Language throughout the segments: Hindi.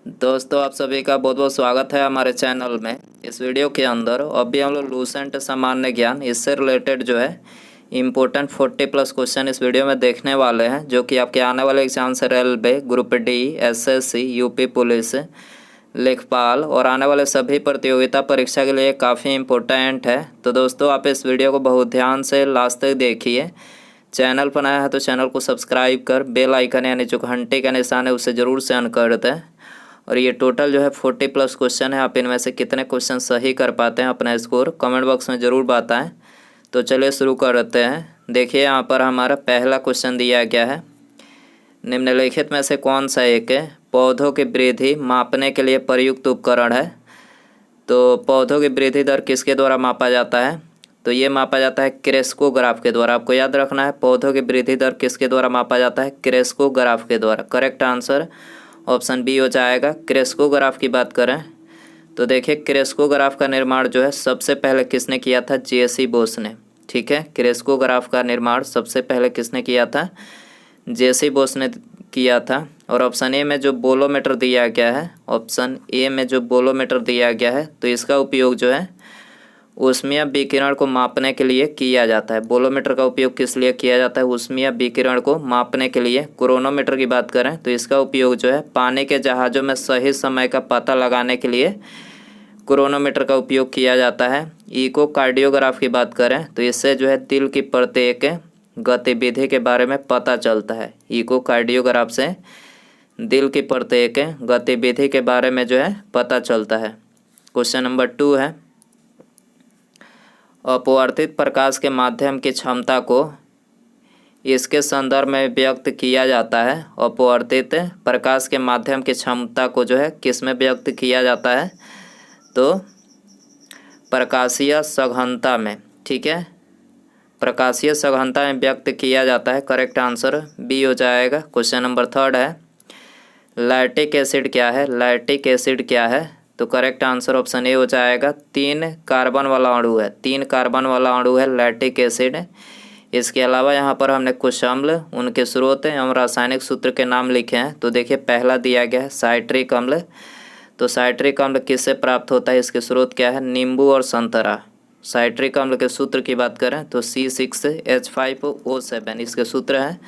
दोस्तों आप सभी का बहुत बहुत स्वागत है हमारे चैनल में। इस वीडियो के अंदर अभी हम लोग लूसेंट सामान्य ज्ञान इससे रिलेटेड जो है इम्पोर्टेंट 40+ क्वेश्चन इस वीडियो में देखने वाले हैं, जो कि आपके आने वाले एग्जाम से railway, group D, SSC, UP police, लेखपाल और आने वाले सभी प्रतियोगिता परीक्षा के लिए काफ़ी इम्पोर्टेंट है। तो दोस्तों आप इस वीडियो को बहुत ध्यान से लास्ट तक देखिए। चैनल पर नया है तो चैनल को सब्सक्राइब कर बेल आइकन यानी जो घंटे का निशान है उसे ज़रूर से ऑन कर दें। और ये टोटल जो है 40+ क्वेश्चन है। आप इनमें से कितने क्वेश्चन सही कर पाते हैं अपना स्कोर कमेंट बॉक्स में ज़रूर बताएं। तो चलिए शुरू करते हैं। देखिए यहाँ पर हमारा पहला क्वेश्चन दिया गया है, निम्नलिखित में से कौन सा एक पौधों की वृद्धि मापने के लिए प्रयुक्त उपकरण है। तो पौधों की वृद्धि दर किसके द्वारा मापा जाता है? तो ये मापा जाता है क्रेस्कोग्राफ के द्वारा। आपको याद रखना है पौधों की वृद्धि दर किसके द्वारा मापा जाता है? क्रेस्कोग्राफ के द्वारा। करेक्ट आंसर ऑप्शन बी हो जाएगा। क्रेस्कोग्राफ की बात करें तो देखिए क्रेस्कोग्राफ का निर्माण जो है सबसे पहले किसने किया था? जेसी बोस ने। ठीक है, क्रेस्कोग्राफ का निर्माण सबसे पहले किसने किया था? जेसी बोस ने किया था। और ऑप्शन ए में जो बोलोमीटर दिया गया है, ऑप्शन ए में जो बोलोमीटर दिया गया है, तो इसका उपयोग जो है ऊष्मीय विकिरण को मापने के लिए किया जाता है। बोलोमीटर का उपयोग किस लिए किया जाता है? ऊष्मीय विकिरण को मापने के लिए। क्रोनोमीटर की बात करें तो इसका उपयोग जो है पानी के जहाज़ों में सही समय का पता लगाने के लिए क्रोनोमीटर का उपयोग किया जाता है। इकोकार्डियोग्राफ की बात करें तो इससे जो है दिल की प्रत्येक गतिविधि के बारे में पता चलता है। इकोकार्डियोग्राफ से दिल की प्रत्येक गतिविधि के बारे में जो है पता चलता है। क्वेश्चन नंबर 2 है, अपवर्तित प्रकाश के माध्यम की क्षमता को इसके संदर्भ में व्यक्त किया जाता है। अपवर्तित प्रकाश के माध्यम की क्षमता को जो है किस में व्यक्त किया जाता है? तो प्रकाशीय सघनता में। ठीक है, प्रकाशीय सघनता में व्यक्त किया जाता है। करेक्ट आंसर बी हो जाएगा। क्वेश्चन नंबर 3 है, लैक्टिक एसिड क्या है? लैक्टिक एसिड क्या है? तो करेक्ट आंसर ऑप्शन ए हो जाएगा। 3 कार्बन वाला अणु है। 3 कार्बन वाला अणु है लैक्टिक एसिड। इसके अलावा यहाँ पर हमने कुछ अम्ल, उनके स्रोत एवं रासायनिक सूत्र के नाम लिखे हैं। तो देखिए पहला दिया गया है साइट्रिक अम्ल। तो साइट्रिक अम्ल किससे प्राप्त होता है? इसके स्रोत क्या है? नींबू और संतरा। साइट्रिक अम्ल के सूत्र की बात करें तो C6H5O7 इसके सूत्र है।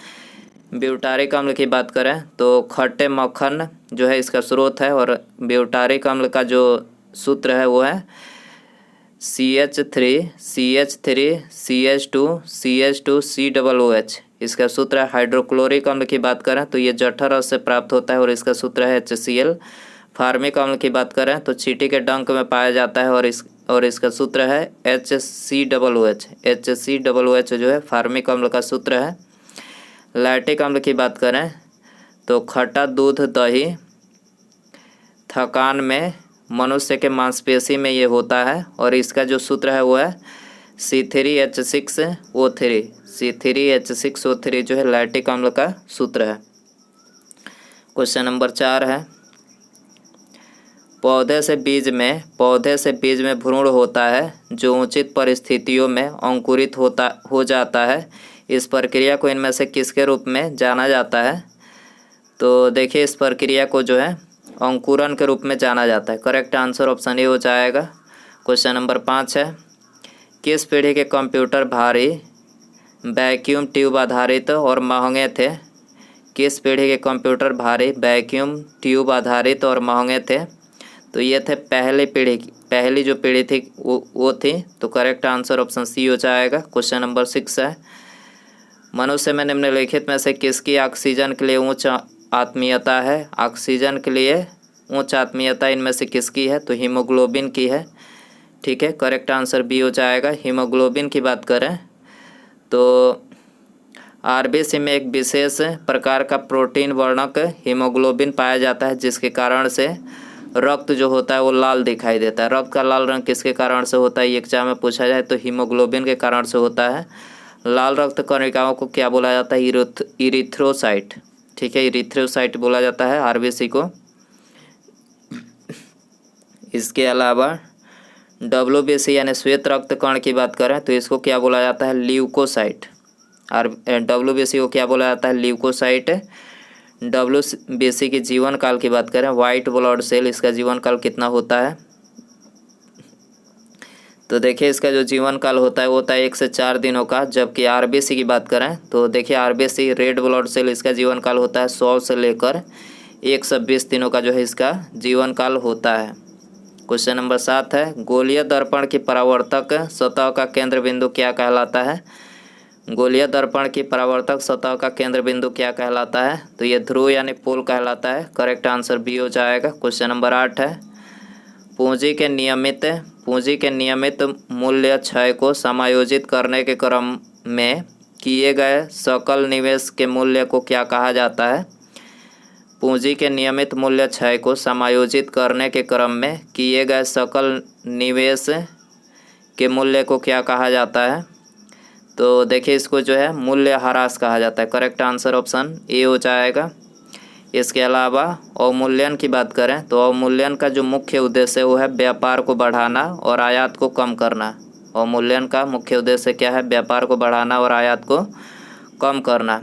ब्यूटारिक अम्ल की बात करें तो खट्टे मक्खन जो है इसका स्रोत है। और ब्यूटारिक अम्ल का जो सूत्र है वो है CH3CH2CH2COOH इसका सूत्र है। हाइड्रोक्लोरिक अम्ल की बात करें तो ये जठर रस से प्राप्त होता है और इसका सूत्र है HCl। फार्मिक अम्ल की बात करें तो चींटी के डंक में पाया जाता है और इसका सूत्र है HCOOH। HCOOH जो है फार्मिक अम्ल का सूत्र है। लैक्टिक अम्ल की बात करें तो खट्टा दूध, दही, थकान में, मनुष्य के मांसपेशी में ये होता है और इसका जो सूत्र है वो है C3H6O3। C3H6O3 जो है लैक्टिक अम्ल का सूत्र है। क्वेश्चन नंबर 4 है, पौधे से बीज में भ्रूण होता है जो उचित परिस्थितियों में अंकुरित हो जाता है। इस प्रक्रिया को इनमें से किसके रूप में जाना जाता है? तो देखिए इस प्रक्रिया को जो है अंकुरन के रूप में जाना जाता है। करेक्ट आंसर ऑप्शन ए हो जाएगा। क्वेश्चन नंबर 5 है, किस पीढ़ी के कंप्यूटर भारी, वैक्यूम ट्यूब आधारित और महंगे थे? किस पीढ़ी के कंप्यूटर भारी, वैक्यूम ट्यूब आधारित और महंगे थे? तो ये थे पहली जो पीढ़ी थी वो थी। तो करेक्ट आंसर ऑप्शन सी हो जाएगा। क्वेश्चन नंबर 6 है, मनुष्य में निम्नलिखित में से किसकी ऑक्सीजन के लिए उच्च आत्मीयता है? ऑक्सीजन के लिए उच्च आत्मीयता इनमें से किसकी है? तो हीमोग्लोबिन की है। ठीक है, करेक्ट आंसर बी हो जाएगा। हीमोग्लोबिन की बात करें तो आरबीसी में एक विशेष प्रकार का प्रोटीन वर्णक हीमोग्लोबिन पाया जाता है, जिसके कारण से रक्त जो होता है वो लाल दिखाई देता है। रक्त का लाल रंग किसके कारण से होता है? ये एग्जाम में पूछा जाए तो हीमोग्लोबिन के कारण से होता है। लाल रक्त कणिकाओं को क्या बोला जाता है? इरिथ्रोसाइट। ठीक है, इरिथ्रोसाइट बोला जाता है आरबीसी को। इसके अलावा डब्ल्यूबीसी यानी श्वेत रक्त कण की बात करें तो इसको क्या बोला जाता है? ल्यूकोसाइट। और डब्ल्यूबीसी को क्या बोला जाता है? ल्यूकोसाइट। WBC की जीवन काल की बात करें, वाइट ब्लड सेल, इसका जीवन काल कितना होता है? तो देखिए इसका जो जीवन काल होता है वो होता है 1 से 4 दिनों का। जबकि RBC की बात करें तो देखिए RBC रेड ब्लड सेल, इसका जीवन काल होता है 100 से लेकर 120 दिनों का जो है इसका जीवन काल होता है। क्वेश्चन नंबर 7 है, गोलीय दर्पण की परावर्तक सतह का केंद्र बिंदु क्या कहलाता है? गोलीय दर्पण की परावर्तक सतह का केंद्र बिंदु क्या कहलाता है? तो ये ध्रुव यानी पोल कहलाता है। करेक्ट आंसर बी हो जाएगा। क्वेश्चन नंबर 8 है, पूंजी के नियमित मूल्य क्षय को समायोजित करने के क्रम में किए गए सकल निवेश के मूल्य को क्या कहा जाता है? पूंजी के नियमित मूल्य क्षय को समायोजित करने के क्रम में किए गए सकल निवेश के मूल्य को क्या कहा जाता है? तो देखिए इसको जो है मूल्य ह्रास कहा जाता है। करेक्ट आंसर ऑप्शन ए हो जाएगा। इसके अलावा अवमूल्यन की बात करें तो अवमूल्यन का जो मुख्य उद्देश्य है वो है व्यापार को बढ़ाना और आयात को कम करना। अवमूल्यन का मुख्य उद्देश्य क्या है? व्यापार को बढ़ाना और आयात को कम करना।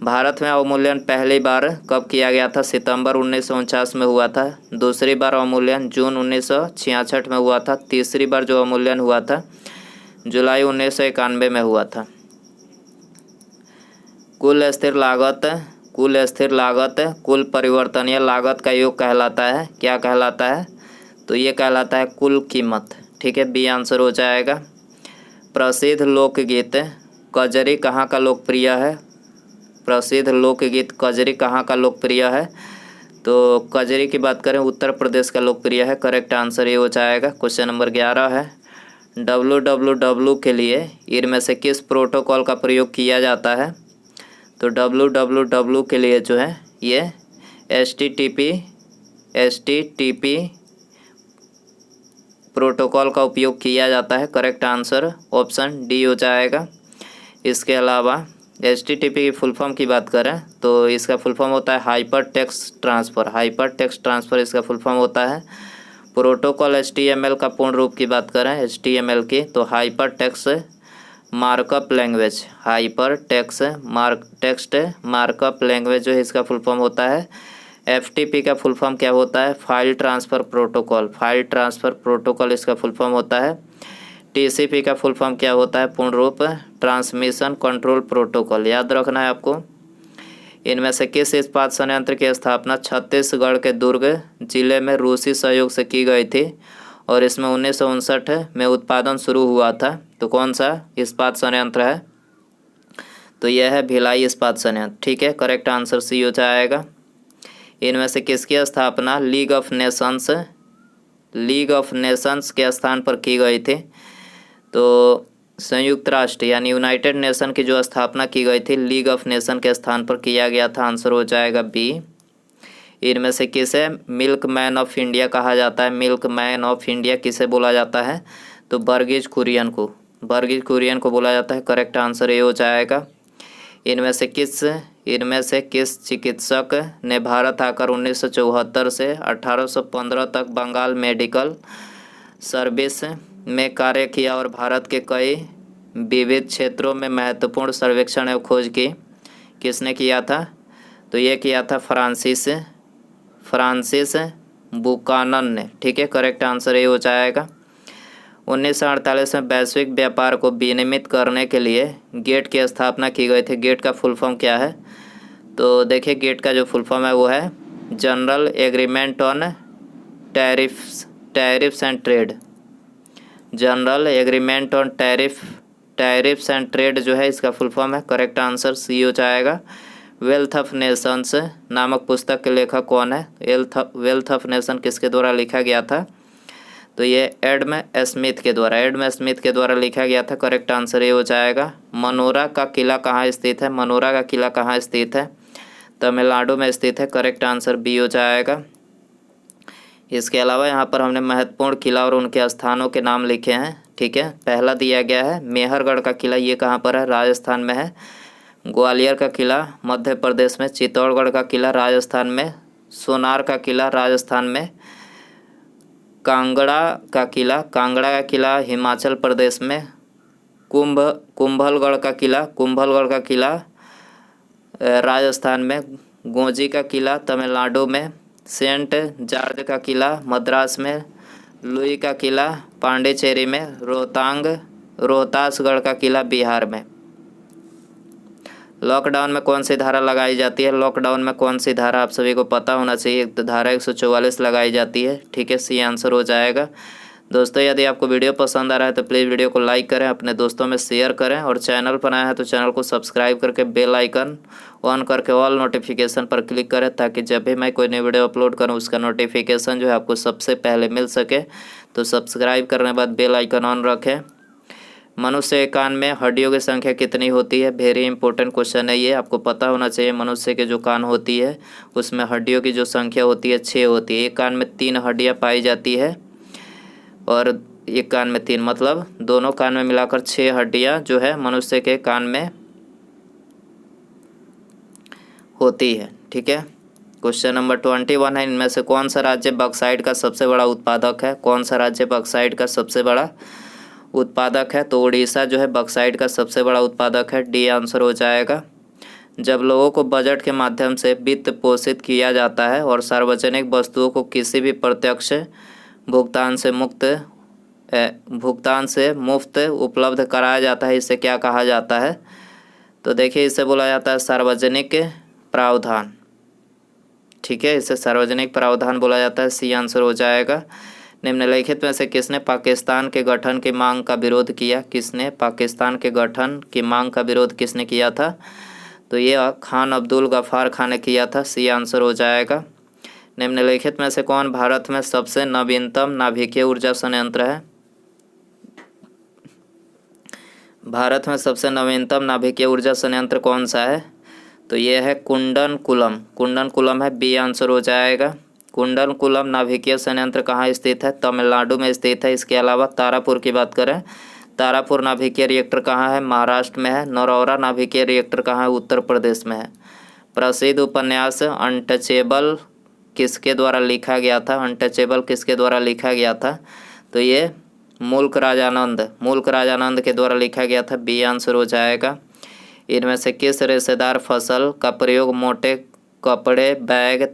भारत में अवमूल्यन पहली बार कब किया गया था? सितंबर 1949 में हुआ था। दूसरी बार अवमूल्यन जून 1966 में हुआ था। तीसरी बार जो अवमूल्यन हुआ था जुलाई 1991 में हुआ था। कुल स्थिर लागत कुल परिवर्तनीय लागत का योग कहलाता है। क्या कहलाता है? तो ये कहलाता है कुल कीमत। ठीक है, बी आंसर हो जाएगा। प्रसिद्ध लोकगीत कजरी कहाँ का लोकप्रिय है? प्रसिद्ध लोकगीत कजरी कहाँ का लोकप्रिय है? तो कजरी की बात करें उत्तर प्रदेश का लोकप्रिय है। करेक्ट आंसर ये हो जाएगा। क्वेश्चन नंबर 11 है, www के लिए इनमें से किस प्रोटोकॉल का प्रयोग किया जाता है? तो www के लिए जो है ये HTTP प्रोटोकॉल का उपयोग किया जाता है। करेक्ट आंसर ऑप्शन डी हो जाएगा। इसके अलावा HTTP की फुल फॉर्म की बात करें तो इसका फुल फॉर्म होता है हाइपर टेक्स्ट ट्रांसफ़र इसका फुल फॉर्म होता है। प्रोटोकॉल HTML का पूर्ण रूप की बात करें HTML की तो हाइपर टेक्स्ट मार्कअप लैंग्वेज जो है इसका फुल फॉर्म होता है। FTP का फुल फॉर्म क्या होता है? फाइल ट्रांसफ़र प्रोटोकॉल इसका फुल फॉर्म होता है। TCP का फुल फॉर्म क्या होता है? पूर्ण रूप ट्रांसमिशन कंट्रोल प्रोटोकॉल। याद रखना है आपको। इनमें से किस इस्पात संयंत्र की स्थापना छत्तीसगढ़ के दुर्ग जिले में रूसी सहयोग से की गई थी और इसमें 1959 में उत्पादन शुरू हुआ था? तो कौन सा इस्पात संयंत्र है? तो यह है भिलाई इस्पात संयंत्र। ठीक है, करेक्ट आंसर सी हो जाएगा। इनमें से किसकी स्थापना लीग ऑफ नेशंस के स्थान पर की गई थी? तो संयुक्त राष्ट्र यानी यूनाइटेड नेशन की जो स्थापना की गई थी लीग ऑफ नेशन के स्थान पर किया गया था। आंसर हो जाएगा बी। इनमें से किसे मिल्क मैन ऑफ इंडिया कहा जाता है? मिल्क मैन ऑफ इंडिया किसे बोला जाता है? तो वर्गीज कुरियन को बोला जाता है। करेक्ट आंसर ये हो जाएगा। इनमें से किस चिकित्सक ने भारत आकर 1974 से 1815 तक बंगाल मेडिकल सर्विस में कार्य किया और भारत के कई विविध क्षेत्रों में महत्वपूर्ण सर्वेक्षण एवं खोज की? किसने किया था? तो ये किया था फ्रांसिस बुकानन ने। ठीक है, करेक्ट आंसर ये हो जाएगा। 1948 में वैश्विक व्यापार को विनियमित करने के लिए गेट की स्थापना की गई थी। गेट का फुल फॉर्म क्या है? तो देखिए गेट का जो फुल फॉर्म है वो है general agreement on tariffs and trade. General agreement on tariffs and trade जो है इसका फुल फॉर्म है। करेक्ट आंसर सी हो जाएगा। वेल्थ ऑफ नेशंस नामक पुस्तक के लेखक कौन है? वेल्थ ऑफ नेशन किसके द्वारा लिखा गया था? तो ये एडम स्मिथ के द्वारा लिखा गया था। करेक्ट आंसर ये हो जाएगा। मनोरा का किला कहाँ स्थित है? मनोरा का किला कहाँ स्थित है? तमिलनाडु में स्थित है। करेक्ट आंसर बी हो जाएगा। इसके अलावा यहाँ पर हमने महत्वपूर्ण किला और उनके स्थानों के नाम लिखे हैं। ठीक है, पहला दिया गया है मेहरगढ़ का किला, ये कहाँ पर है? राजस्थान में है। ग्वालियर का किला मध्य प्रदेश में। चित्तौड़गढ़ का किला राजस्थान में। सोनार का किला राजस्थान में। कांगड़ा का किला हिमाचल प्रदेश में। कुंभलगढ़ का किला राजस्थान में। गोंजी का किला तमिलनाडु में, सेंट जॉर्ज का किला मद्रास में, लुई का किला पांडिचेरी में, रोहतासगढ़ का किला बिहार में। लॉकडाउन में कौन सी धारा लगाई जाती है? लॉकडाउन में कौन सी धारा आप सभी को पता होना चाहिए। धारा 144 लगाई जाती है। ठीक है, सी आंसर हो जाएगा। दोस्तों यदि आपको वीडियो पसंद आ रहा है तो प्लीज़ वीडियो को लाइक करें, अपने दोस्तों में शेयर करें और चैनल पर आए हैं तो चैनल को सब्सक्राइब करके बेल आइकन ऑन करके ऑल नोटिफिकेशन पर क्लिक करें, ताकि जब भी मैं कोई नई वीडियो अपलोड करूं उसका नोटिफिकेशन जो है आपको सबसे पहले मिल सके। तो सब्सक्राइब करने के बाद बेल आइकन ऑन रखें। मनुष्य के कान में हड्डियों की संख्या कितनी होती है? वेरी इंपॉर्टेंट क्वेश्चन है ये, आपको पता होना चाहिए। मनुष्य के जो कान होती है उसमें हड्डियों की जो संख्या होती है 6 होती है। एक कान में 3 हड्डियाँ पाई जाती है और एक कान में 3, मतलब दोनों कान में मिलाकर 6 हड्डियाँ जो है मनुष्य के कान में होती है। ठीक है, क्वेश्चन नंबर 21 है, इनमें से कौन सा राज्य बॉक्साइट का सबसे बड़ा उत्पादक है? कौन सा राज्य बॉक्साइट का सबसे बड़ा उत्पादक है? तो उड़ीसा जो है बॉक्साइट का सबसे बड़ा उत्पादक है। डी आंसर हो जाएगा। जब लोगों को बजट के माध्यम से वित्त पोषित किया जाता है और सार्वजनिक वस्तुओं को किसी भी प्रत्यक्ष भुगतान से मुफ्त उपलब्ध कराया जाता है, इसे क्या कहा जाता है? तो देखिए, इसे बोला जाता है सार्वजनिक प्रावधान। ठीक है, इसे सार्वजनिक प्रावधान बोला जाता है। सी आंसर हो जाएगा। निम्नलिखित में से किसने पाकिस्तान के गठन की मांग का विरोध किया? किसने पाकिस्तान के गठन की मांग का विरोध किसने किया था? तो ये खान अब्दुल गफ्फार खान ने किया था। सी आंसर हो जाएगा। निम्नलिखित में से कौन भारत में सबसे नवीनतम नाभिकीय ऊर्जा संयंत्र है? भारत में सबसे नवीनतम नाभिकीय ऊर्जा संयंत्र कौन सा है? तो ये है कुंडनकुलम है। बी आंसर हो जाएगा। कुंडनकुलम नाभिकीय संयंत्र कहाँ स्थित है? तमिलनाडु में स्थित है। इसके अलावा तारापुर की बात करें, तारापुर नाभिकीय रिएक्टर कहाँ है? महाराष्ट्र में है। नरौरा नाभिकीय रिएक्टर कहाँ है? उत्तर प्रदेश में है। प्रसिद्ध उपन्यास अनटचेबल किसके द्वारा लिखा गया था? अनटचेबल किसके द्वारा लिखा गया था? तो ये मुल्क राज आनंद के द्वारा लिखा गया था। बी आंसर हो जाएगा। इनमें से किस रेशेदार फसल का प्रयोग मोटे कपड़े, बैग,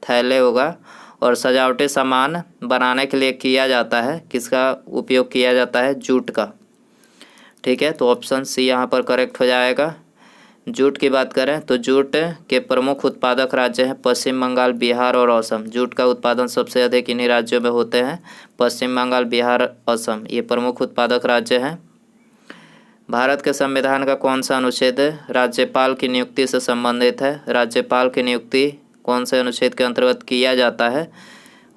थैले होगा और सजावटी सामान बनाने के लिए किया जाता है? किसका उपयोग किया जाता है? जूट का। ठीक है, तो ऑप्शन सी यहाँ पर करेक्ट हो जाएगा। जूट की बात करें तो जूट के प्रमुख उत्पादक राज्य हैं पश्चिम बंगाल, बिहार और असम। जूट का उत्पादन सबसे अधिक इन्हीं राज्यों में होते हैं, पश्चिम बंगाल, बिहार, असम, ये प्रमुख उत्पादक राज्य हैं। भारत के संविधान का कौन सा अनुच्छेद राज्यपाल की नियुक्ति से संबंधित है? राज्यपाल की नियुक्ति कौन से अनुच्छेद के अंतर्गत किया जाता है?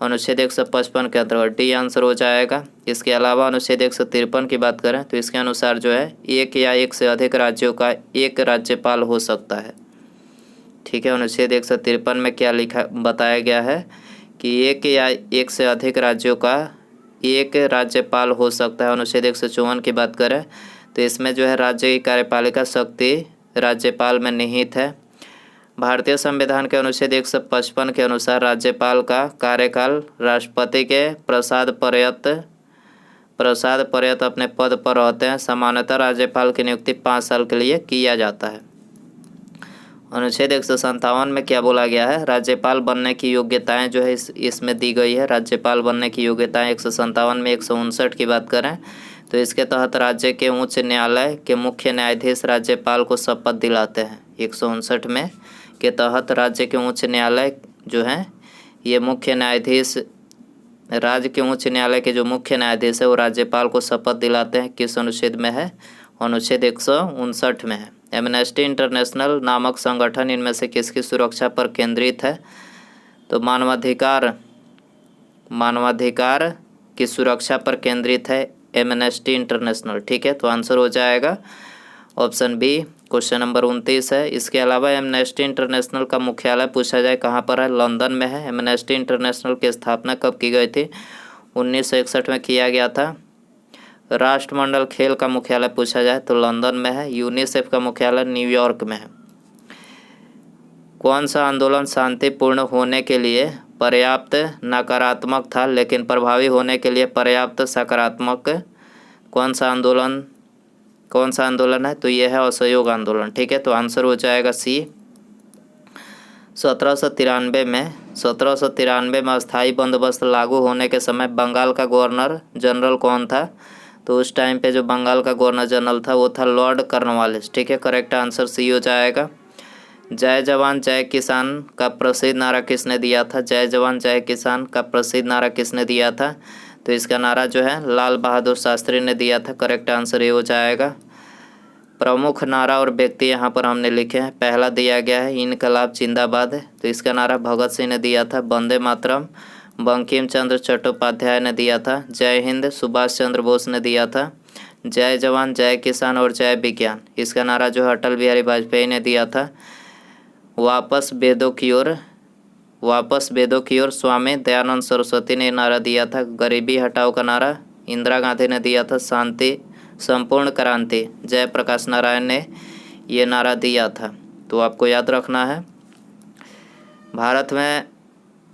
अनुच्छेद 155 के अंतर्गत। डी आंसर हो जाएगा। इसके अलावा अनुच्छेद 153 की बात करें तो इसके अनुसार जो है एक या एक से अधिक राज्यों का एक राज्यपाल हो सकता है। ठीक है, अनुच्छेद 153 में क्या लिखा बताया गया है कि एक या एक से अधिक राज्यों का एक राज्यपाल हो सकता है। अनुच्छेद 154 की बात करें तो इसमें जो है राज्य की कार्यपालिका शक्ति राज्यपाल में निहित है। भारतीय संविधान के अनुच्छेद 155 के अनुसार राज्यपाल का कार्यकाल राष्ट्रपति के प्रसाद पर्यंत अपने पद पर रहते हैं। सामान्यतः राज्यपाल की नियुक्ति 5 साल के लिए किया जाता है। अनुच्छेद 157 में क्या बोला गया है? राज्यपाल बनने की योग्यताएं जो है इसमें दी गई है। राज्यपाल बनने की योग्यताएं 157 में 159 की बात करें तो इसके तहत राज्य के उच्च न्यायालय के मुख्य न्यायाधीश राज्यपाल को शपथ दिलाते हैं। 159 में के तहत राज्य के उच्च न्यायालय जो हैं ये मुख्य न्यायाधीश, राज्य के उच्च न्यायालय के जो मुख्य न्यायाधीश है वो राज्यपाल को शपथ दिलाते हैं। किस अनुच्छेद में है? अनुच्छेद 159 में है। एमनेस्टी इंटरनेशनल नामक संगठन इनमें से किसकी सुरक्षा पर केंद्रित है? तो मानवाधिकार की सुरक्षा पर केंद्रित है एमनेस्टी इंटरनेशनल। ठीक है, तो आंसर हो जाएगा ऑप्शन बी। क्वेश्चन नंबर 29 है। इसके अलावा एमनेस्टी इंटरनेशनल का मुख्यालय पूछा जाए कहाँ पर है? लंदन में है। एमनेस्टी इंटरनेशनल की स्थापना कब की गई थी? 1961 में किया गया था। राष्ट्रमंडल खेल का मुख्यालय पूछा जाए तो लंदन में है। यूनिसेफ का मुख्यालय न्यूयॉर्क में है। कौन सा आंदोलन शांतिपूर्ण होने के लिए पर्याप्त नकारात्मक था लेकिन प्रभावी होने के लिए पर्याप्त सकारात्मक? कौन सा आंदोलन कौन सा आंदोलन है? तो ये है असहयोग आंदोलन। ठीक है, तो आंसर हो जाएगा सी। 1793 में अस्थाई बंदोबस्त लागू होने के समय बंगाल का गवर्नर जनरल कौन था? तो उस टाइम पे जो बंगाल का गवर्नर जनरल था वो था लॉर्ड कॉर्नवालिस। ठीक है, करेक्ट आंसर सी हो जाएगा। जय जवान जय किसान का प्रसिद्ध नारा किसने दिया था? जय जवान जय किसान का प्रसिद्ध नारा किसने दिया था? तो इसका नारा जो है लाल बहादुर शास्त्री ने दिया था। करेक्ट आंसर ये हो जाएगा। प्रमुख नारा और व्यक्ति यहाँ पर हमने लिखे हैं। पहला दिया गया है इनकलाब जिंदाबाद, तो इसका नारा भगत सिंह ने दिया था। वंदे मातरम बंकिम चंद्र चट्टोपाध्याय ने दिया था। जय हिंद सुभाष चंद्र बोस ने दिया था। जय जवान जय किसान और जय विज्ञान, इसका नारा जो है अटल बिहारी वाजपेयी ने दिया था। वापस वेदों की ओर स्वामी दयानंद सरस्वती ने नारा दिया था। गरीबी हटाओ का नारा इंदिरा गांधी ने दिया था। शांति संपूर्ण क्रांति जयप्रकाश नारायण ने ये नारा दिया था। तो आपको याद रखना है।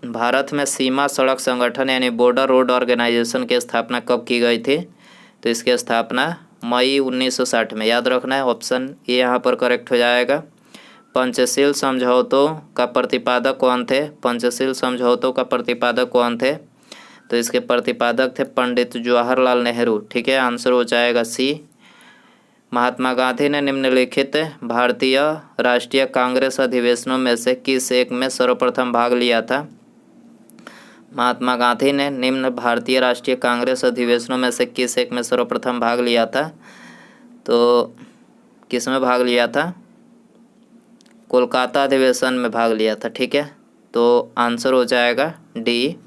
भारत में सीमा सड़क संगठन यानी बॉर्डर रोड ऑर्गेनाइजेशन की स्थापना कब की गई थी? तो इसकी स्थापना मई 1960 में। याद रखना है, ऑप्शन ए यहाँ पर करेक्ट हो जाएगा। पंचशील समझौतों का प्रतिपादक कौन थे? पंचशील समझौतों का प्रतिपादक कौन थे? तो इसके प्रतिपादक थे पंडित जवाहरलाल नेहरू। ठीक है, आंसर हो जाएगा सी। महात्मा गांधी ने निम्नलिखित भारतीय राष्ट्रीय कांग्रेस अधिवेशनों में से किस एक में सर्वप्रथम भाग लिया था? महात्मा गांधी ने निम्न भारतीय राष्ट्रीय कांग्रेस अधिवेशनों में से किस एक में सर्वप्रथम भाग लिया था? तो किस में भाग लिया था? कोलकाता अधिवेशन में भाग लिया था। ठीक है, तो आंसर हो जाएगा डी।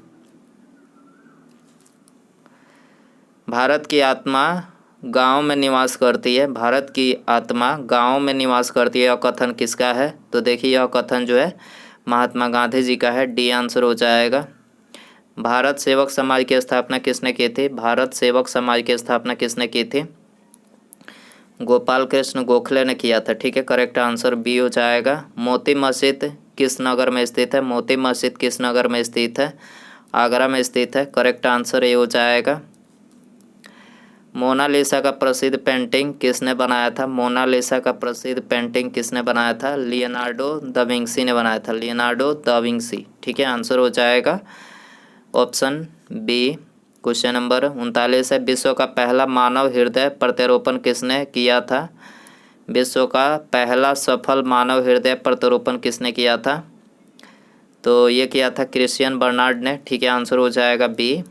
भारत की आत्मा गांव में निवास करती है। भारत की आत्मा गांव में निवास करती है, यह कथन किसका है? तो देखिए यह कथन जो है महात्मा गांधी जी का है। डी आंसर हो जाएगा। भारत सेवक समाज की स्थापना किसने की थी? भारत सेवक समाज की स्थापना किसने की थी? गोपाल कृष्ण गोखले ने किया था। ठीक है, करेक्ट आंसर बी हो जाएगा। मोती मस्जिद किस नगर में स्थित है? मोती मस्जिद किस नगर में स्थित है? आगरा में स्थित है। करेक्ट आंसर ए हो जाएगा। मोनालिसा का प्रसिद्ध पेंटिंग किसने बनाया था? मोनालिसा का प्रसिद्ध पेंटिंग किसने बनाया था? लियोनार्डो दा विंसी ने बनाया था। Leonardo da Vinci. ठीक है, आंसर हो जाएगा ऑप्शन बी। क्वेश्चन नंबर 39 है। विश्व का पहला मानव हृदय प्रत्यारोपण किसने किया था? विश्व का पहला सफल मानव हृदय प्रत्यारोपण किसने किया था? तो ये किया था क्रिश्चियन बर्नार्ड ने। ठीक है, आंसर हो जाएगा बी।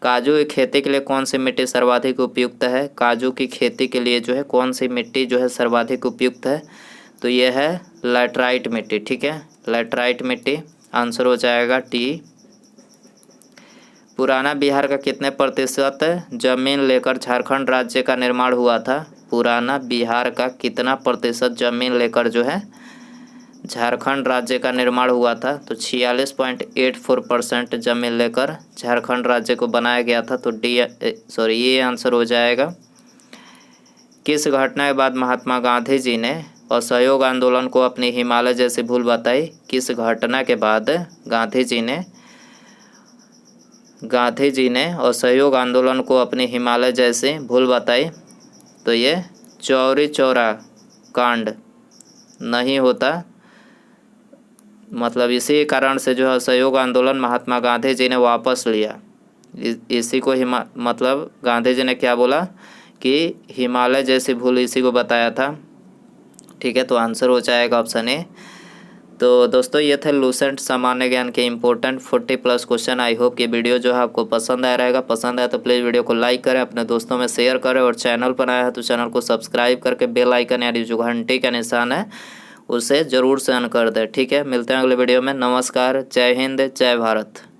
काजू की खेती के लिए कौन सी मिट्टी सर्वाधिक उपयुक्त है? काजू की खेती के लिए जो है कौन सी मिट्टी जो है सर्वाधिक उपयुक्त है? तो ये है लैटराइट मिट्टी। ठीक है, लैटराइट मिट्टी। आंसर हो जाएगा टी। पुराना बिहार का कितने प्रतिशत जमीन लेकर झारखंड राज्य का निर्माण हुआ था? पुराना बिहार का कितना प्रतिशत जमीन लेकर जो है झारखंड राज्य का निर्माण हुआ था? तो 46.84% जमीन लेकर झारखंड राज्य को बनाया गया था। तो ये आंसर हो जाएगा। किस घटना के बाद महात्मा गांधी जी ने असहयोग आंदोलन को अपनी हिमालय जैसी भूल बताई? किस घटना के बाद गांधी जी ने असहयोग आंदोलन को अपनी हिमालय जैसी भूल बताई? तो ये चौरी चौरा कांड नहीं होता, मतलब इसी कारण से जो है असहयोग आंदोलन महात्मा गांधी जी ने वापस लिया। इसी को मतलब गांधी जी ने क्या बोला कि हिमालय जैसी भूल इसी को बताया था। ठीक है, तो आंसर हो जाएगा ऑप्शन ए। तो दोस्तों ये थे लूसेंट सामान्य ज्ञान के इंपॉर्टेंट 40+ क्वेश्चन। आई होप कि वीडियो जो है आपको पसंद आया रहेगा। पसंद आया तो प्लीज़ वीडियो को लाइक करें, अपने दोस्तों में शेयर करें, और चैनल पर आया है तो चैनल को सब्सक्राइब करके बेल आइकन यानी जो घंटी का निशान है उसे ज़रूर से ऑन कर दें। ठीक है, मिलते हैं अगले वीडियो में। नमस्कार, जय हिंद, जय भारत।